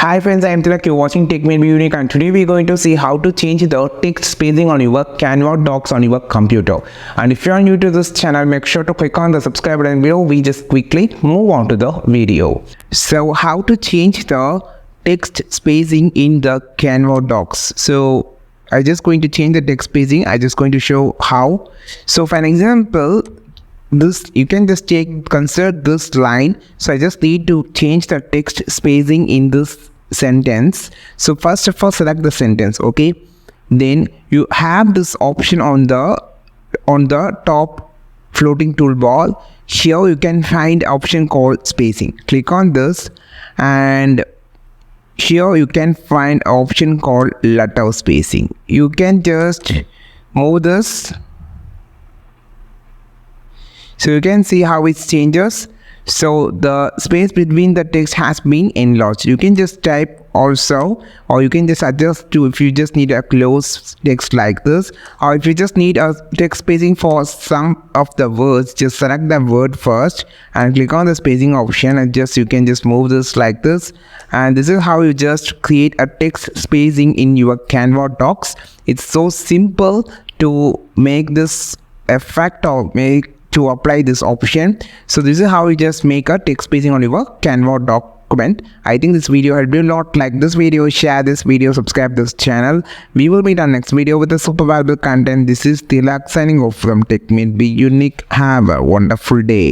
Hi friends, I am Tilak. You're watching Tech May Be Unique, and today we're going to see how to change the text spacing on your Canva docs on your computer. And if you are new to this channel, make sure to click on the subscribe button below. We just quickly move on to the video. So how to change the text spacing in the Canva docs. So I'm just going to change the text spacing. I'm just going to show how. So for an example, this you can just consider this line. So I just need to change the text spacing in this sentence. So first of all, select the sentence. Okay, then you have this option on the top floating toolbar. Here you can find option called spacing. Click on this, and here you can find option called letter spacing. You can just move this. So you can see how it changes. So the space between the text has been enlarged. You can just type also, or you can just adjust to if you just need a close text like this, or if you just need a text spacing for some of the words, just select the word first and click on the spacing option, and you can just move this like this. And this is how you just create a text spacing in your Canva docs. It's so simple to make this effect or to apply this option. So this is how you just make a text spacing on your Canva document. I think this video helped you a lot. Like this video, share this video, subscribe this channel. We will meet on next video with a super valuable content. This is Tilak signing off from Tech May Be Unique. Have a wonderful day.